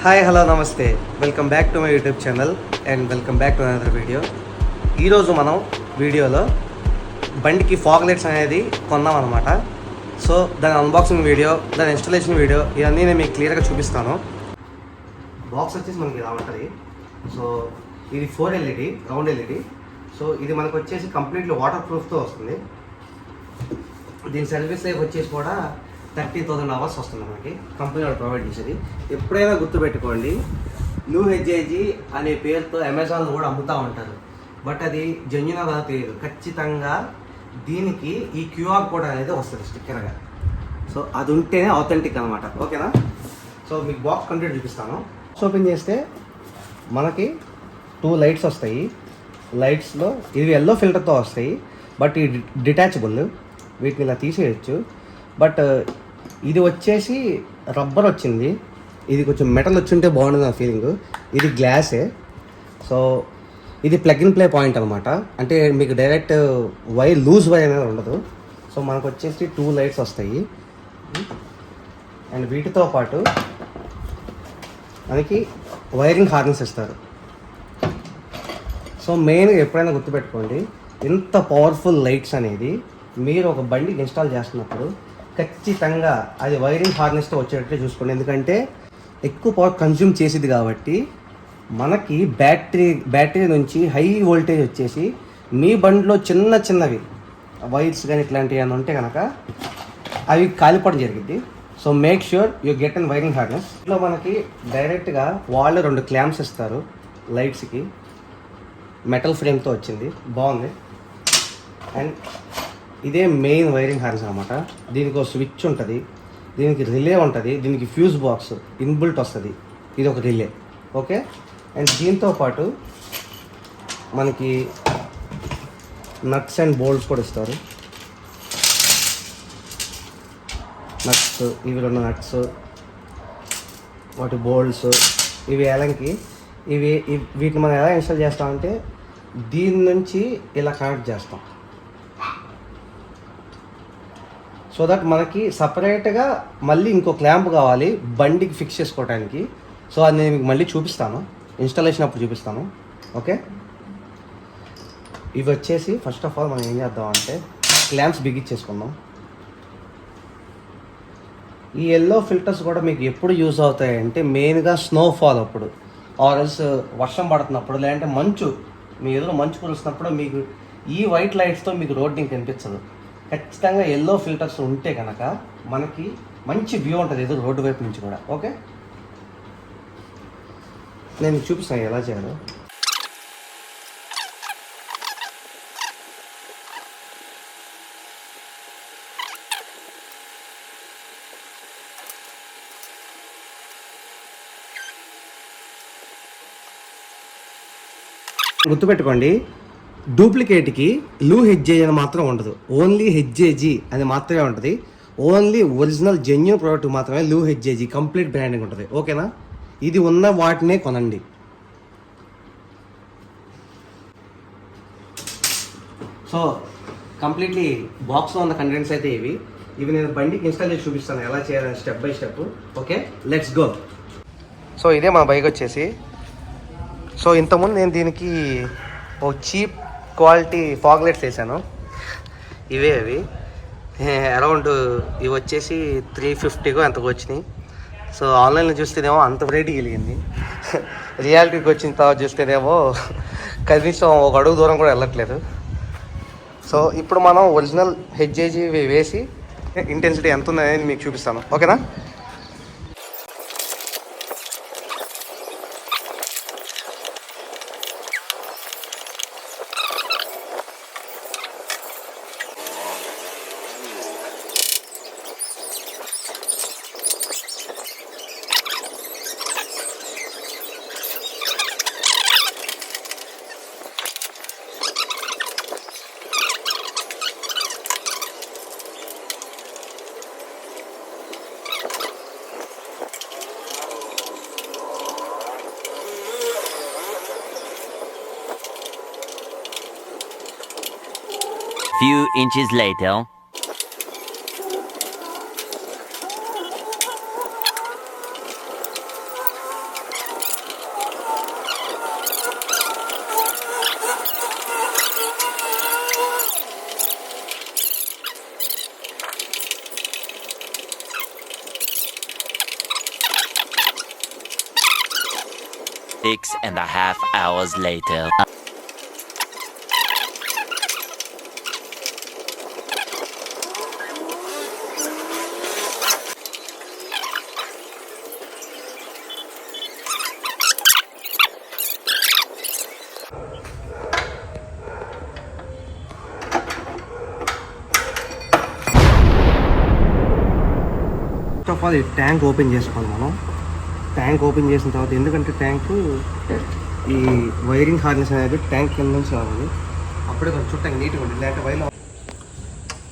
Hi hello నమస్తే, welcome back to my YouTube channel and welcome back to another video. ఈరోజు మనం వీడియోలో బండికి ఫాగ్ లైట్స్ అనేది కొన్నాం అనమాట. సో దాని అన్బాక్సింగ్ వీడియో, దాని ఇన్స్టాలేషన్ వీడియో ఇవన్నీ నేను మీకు క్లియర్గా చూపిస్తాను. బాక్స్ వచ్చేసి మనకి ఇలా ఉంటుంది. సో ఇది 4 LED రౌండ్ LED. సో ఇది మనకు వచ్చేసి కంప్లీట్లీ వాటర్ ప్రూఫ్తో వస్తుంది. దీని సర్వీస్ లైఫ్ వచ్చేసి కూడా 30,000 అవర్స్ వస్తుంది మనకి, కంపెనీ వాళ్ళు ప్రొవైడ్ చేసేది. ఎప్పుడైనా గుర్తుపెట్టుకోండి, LuHEG అనే పేరుతో అమెజాన్లో కూడా అమ్ముతూ ఉంటారు, బట్ అది జెన్యూన్ అలా తెలియదు. ఖచ్చితంగా దీనికి ఈ QR కోడ్ అనేది వస్తుంది స్టిక్కర్గా. సో అది ఉంటేనే ఆథెంటిక్ అనమాట. ఓకేనా? సో మీకు బాక్స్ కంప్లీట్ చూపిస్తాను. ఓపెన్ చేస్తే మనకి 2 లైట్స్ వస్తాయి. లైట్స్లో ఇవి ఎల్లో ఫిల్టర్తో వస్తాయి, బట్ ఈ డిటాచబుల్, వీటిని ఇలా తీసేయచ్చు. బట్ ఇది వచ్చేసి రబ్బర్ వచ్చింది, ఇది కొంచెం మెటల్ వచ్చుంటే బాగుంటుంది నా ఫీలింగ్. ఇది గ్లాసే. సో ఇది ప్లగ్ ఇన్ ప్లే పాయింట్ అనమాట, అంటే మీకు డైరెక్ట్ లూజ్ వైర్ అనేది ఉండదు. సో మనకు వచ్చేసి 2 లైట్స్ వస్తాయి. అండ్ వీటితో పాటు మనకి వైరింగ్ హార్నెస్ ఇస్తారు. సో మెయిన్గా ఎప్పుడైనా గుర్తుపెట్టుకోండి, ఇంత పవర్ఫుల్ లైట్స్ అనేది మీరు ఒక బండికి ఇన్స్టాల్ చేస్తున్నప్పుడు ఖచ్చితంగా అది వైరింగ్ హార్నెస్తో వచ్చేటట్టు చూసుకోండి. ఎందుకంటే ఎక్కువ పవర్ కన్జ్యూమ్ చేసేది కాబట్టి మనకి బ్యాటరీ నుంచి హై వోల్టేజ్ వచ్చేసి మీ బండిలో చిన్నవి వైర్స్ కానీ ఇట్లాంటివి అని ఉంటే కనుక అవి కాలిపోవడం జరిగింది. So make sure you get an wiring harness. ఇంట్లో మనకి డైరెక్ట్గా వాళ్ళు 2 క్లాంప్స్ ఇస్తారు లైట్స్కి, మెటల్ ఫ్రేమ్తో వచ్చింది, బాగుంది. అండ్ ఇదే మెయిన్ వైరింగ్ హార్నెస్ అనమాట. దీనికి ఒక స్విచ్ ఉంటుంది, దీనికి రిలే ఉంటుంది, దీనికి ఫ్యూజ్ బాక్స్ ఇన్బుల్ట్ వస్తుంది, ఇది ఒక రిలే. ఓకే. అండ్ దీంతో పాటు మనకి నట్స్ అండ్ బోల్ట్స్ కూడా ఇస్తారు. నట్స్, ఇవి 2 నట్స్, వాటి బోల్ట్స్, ఇవి ఎలంకి. వీటిని మనం ఎలా ఇన్స్టాల్ చేస్తామంటే దీని నుంచి ఇలా కనెక్ట్ చేస్తాం, సో దట్ మనకి సపరేట్గా మళ్ళీ ఇంకో క్లాంప్ కావాలి బండికి ఫిక్స్ చేసుకోవడానికి. సో అది నేను మీకు మళ్ళీ చూపిస్తాను, ఇన్స్టాలేషన్ అప్పుడు చూపిస్తాను. ఓకే. ఇవి వచ్చేసి ఫస్ట్ ఆఫ్ ఆల్ మనం ఏం చేద్దామంటే క్లాంప్స్ బిగించేసుకుందాం. ఈ ఎల్లో ఫిల్టర్స్ కూడా మీకు ఎప్పుడు యూజ్ అవుతాయంటే మెయిన్గా స్నోఫాల్ అప్పుడు, ఆర్ఎల్స్ వర్షం పడుతున్నప్పుడు, లేదంటే మీ ఎదురు మంచు కురుస్తున్నప్పుడు మీకు ఈ వైట్ లైట్స్తో మీకు రోడ్ కనిపించదు. ఖచ్చితంగా ఎల్లో ఫిల్టర్స్ ఉంటే కనుక మనకి మంచి వ్యూ ఉంటుంది ఎదురు రోడ్డు వైపు నుంచి కూడా. ఓకే, నేను చూపిస్తాను ఎలా చేయాలో. గుర్తుపెట్టుకోండి, డూప్లికేట్కి LuHEG అని మాత్రం ఉండదు, ఓన్లీ HEG అని మాత్రమే ఉంటుంది. ఓన్లీ ఒరిజినల్ జెన్యూన్ ప్రోడక్ట్ మాత్రమే LuHEG కంప్లీట్ బ్రాండింగ్ ఉంటుంది. ఓకేనా? ఇది ఉన్న వాటినే కొనండి. సో కంప్లీట్లీ బాక్స్లో ఉన్న కంటెంట్స్ అయితే ఇవి నేను బండికి ఇన్స్టాల్ చేసి చూపిస్తాను ఎలా చేయాలని step by step. Okay, let's go. So ఇదే మా బైక్ వచ్చేసి. సో ఇంతకుముందు నేను దీనికి ఒక చీప్ క్వాలిటీ ఫాగ్ లైట్స్ వేసాను, అవి అరౌండ్ ఇవి వచ్చేసి 350 ఎంతకు వచ్చినాయి. సో ఆన్లైన్లో చూస్తేనేమో అంత రేటుకి వెళ్ళింది, రియాలిటీకి వచ్చిన తర్వాత చూస్తేనేమో కనీసం ఒక అడుగు దూరం కూడా వెళ్ళట్లేదు. సో ఇప్పుడు మనం ఒరిజినల్ HEG వేసి ఇంటెన్సిటీ ఎంత ఉందనేది మీకు చూపిస్తాను. ఓకేనా? Few inches later. 6.5 hours later. First of all ఈ ట్యాంక్ ఓపెన్ చేసుకోవాలి మనం. ట్యాంక్ ఓపెన్ చేసిన తర్వాత, ఎందుకంటే ట్యాంకు ఈ వైరింగ్ హార్నెస్ అనేది ట్యాంక్ కింద నుంచి రావాలి, అప్పుడే కొంచెం చుట్టూ నీట్గా ఉంటుంది. లేకపోతే వైర్లు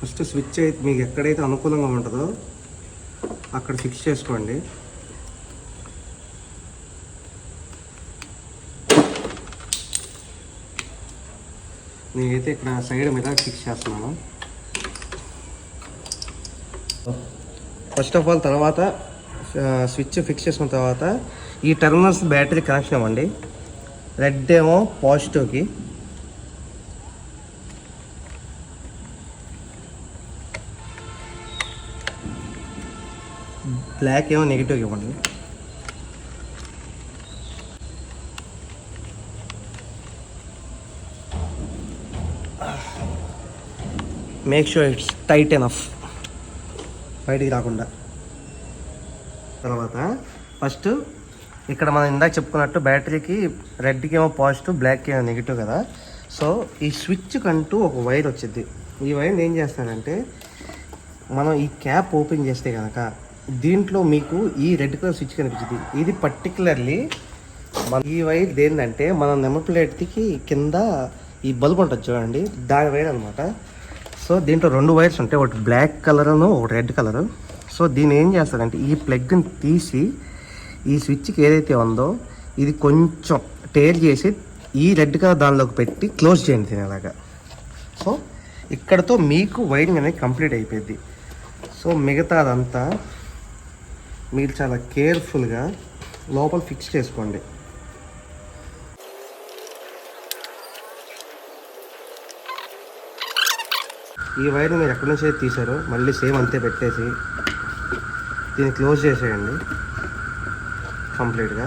ఫస్ట్ స్విచ్ అయితే మీకు ఎక్కడైతే అనుకూలంగా ఉంటుందో అక్కడ ఫిక్స్ చేసుకోండి. నేనైతే ఇక్కడ సైడ్ మీద ఫిక్స్ చేస్తున్నాను. ఫస్ట్ ఆఫ్ ఆల్ తర్వాత స్విచ్ ఫిక్స్ చేసుకున్న తర్వాత ఈ టెర్మినల్స్ బ్యాటరీ కనెక్షన్ ఇవ్వండి. రెడ్ ఏమో పాజిటివ్కి, బ్లాక్ ఏమో నెగిటివ్కి ఇవ్వండి. Make sure it's tight enough, బయటికి రాకుండా. తర్వాత ఫస్ట్ ఇక్కడ మనం ఇందాక చెప్పుకున్నట్టు బ్యాటరీకి రెడ్కి ఏమో పాజిటివ్, బ్లాక్కి ఏమో నెగిటివ్ కదా. సో ఈ స్విచ్ కంటూ ఒక వైర్ వచ్చింది. ఈ వైర్ని ఏం చేస్తారంటే, మనం ఈ క్యాప్ ఓపెన్ చేస్తే కనుక దీంట్లో మీకు ఈ రెడ్ కలర్ స్విచ్ కనిపించింది. ఇది పర్టికులర్లీ ఈ వైర్ ఏంటంటే, మనం నెంబర్ ప్లేట్కి కింద ఈ బల్బ్ ఉంటుంది చూడండి, దాని వైర్ అనమాట. సో దీంట్లో 2 వైర్స్ ఉంటాయి, ఒకటి బ్లాక్ కలర్ను ఒకటి రెడ్ కలరు. సో దీన్ని ఏం చేస్తారంటే, ఈ ప్లగ్ని తీసి ఈ స్విచ్కి ఏదైతే ఉందో ఇది కొంచెం టేర్ చేసి ఈ రెడ్ కలర్ దానిలోకి పెట్టి క్లోజ్ చేయండి తినేలాగా. సో ఇక్కడతో మీకు వైరింగ్ అనేది కంప్లీట్ అయిపోయింది. సో మిగతా అదంతా మీరు చాలా కేర్ఫుల్గా లోపల ఫిక్స్ చేసుకోండి. ఈ వైర్ని మీరు ఎక్కడి నుంచి అయితే తీసారో మళ్ళీ సేమ్ అంతే పెట్టేసి దీన్ని క్లోజ్ చేసేయండి కంప్లీట్గా.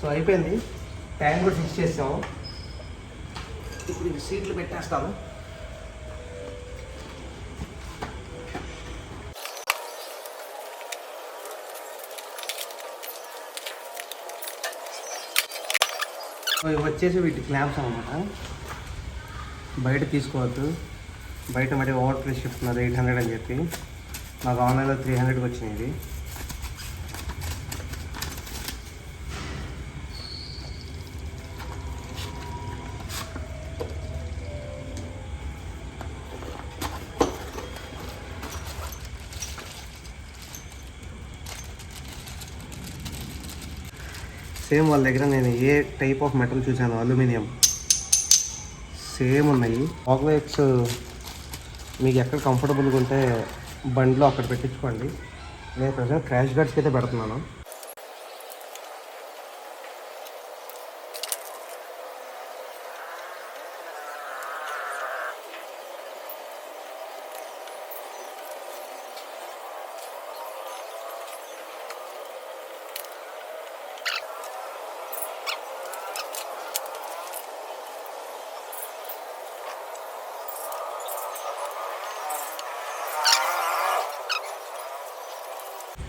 సో అయిపోయింది, ట్యాంక్ కూడా ఫిక్స్ చేసాము. ఇప్పుడు ఈ సీట్లు పెట్టేస్తాము. సో ఇవి వచ్చేసి వీటి క్లాంప్స్ అనమాట. బయట తీసుకోవద్దు, బయట మరి ఓవర్ ప్రైస్ చెప్తున్నారు 800 అని చెప్పి. నాకు ఆన్లైన్లో 300కి వచ్చినాయి ఇది. సేమ్ వాళ్ళ దగ్గర నేను ఏ టైప్ ఆఫ్ మెటల్ చూసాను, అల్యూమినియం సేమ్ ఉన్నాయి. చాక్లెట్స్ మీకు ఎక్కడ కంఫర్టబుల్గా ఉంటే బండిలో అక్కడ పెట్టించుకోండి. నేను ప్రజెంట్ క్రాష్ గార్డ్స్కి అయితే పెడుతున్నాను.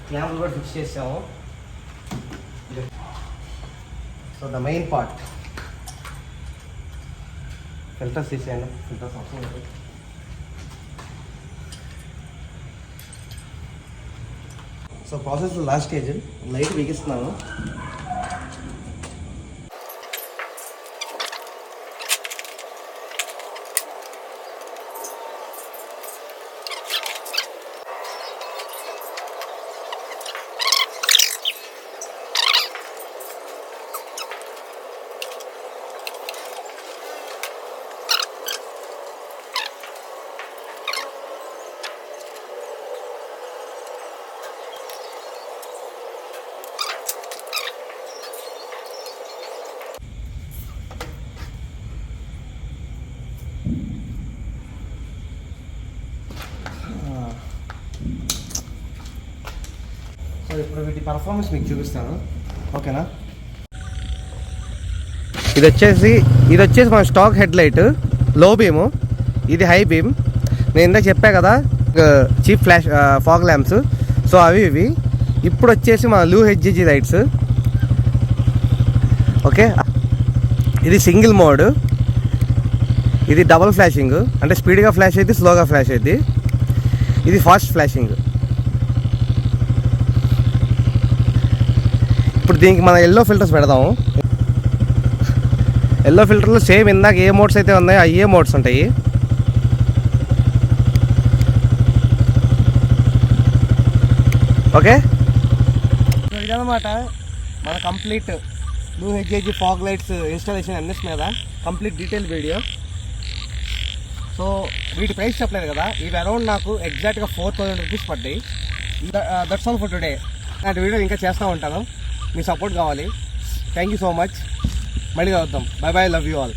క్లాంప్ కూడా ఫిక్స్ చేసాము. So the main part, filters తీసేయండి. ఫిల్టర్స్ అవసరం లేదు. So process last stage, light బిగిస్తున్నాను. ఇప్పుడు వీటి పర్ఫార్మెన్స్ మీకు చూపిస్తాను, ఓకేనా. ఇది వచ్చేసి మన stock head light, low beam, ఇది హై బీమ్. నేను ఇందాక చెప్పా కదా cheap flash fog lamps, so అవి ఇవి. ఇప్పుడు వచ్చేసి మన లూ హెచ్జిజి లైట్స్, ఓకే. ఇది సింగిల్ మోడ్, ఇది డబుల్ ఫ్లాషింగ్, అంటే స్పీడ్గా ఫ్లాష్ అయింది, స్లోగా ఫ్లాష్ అయింది. ఇది ఫాస్ట్ ఫ్లాషింగ్. ఇప్పుడు దీనికి మన ఎల్లో ఫిల్టర్స్ పెడదాము. ఎల్లో ఫిల్టర్లో సేమ్ ఇందాక ఏ మోడ్స్ అయితే ఉన్నాయో అయ్యే మోడ్స్ ఉంటాయి. ఓకే, ఇదన్నమాట మన complete blue HIG fog lights installation NS మీద కంప్లీట్ డీటెయిల్ వీడియో. సో వీటి ప్రైస్ చెప్పలేదు కదా, ఇవి అరౌండ్ నాకు ఎగ్జాక్ట్గా 4000 రూపీస్ పడ్డాయి. That's all for today. ఇలాంటి వీడియో ఇంకా చేస్తూ ఉంటాను, మీ సపోర్ట్ కావాలి. Thank you so much. మళ్ళీ కలుద్దాం. Bye bye, love you all.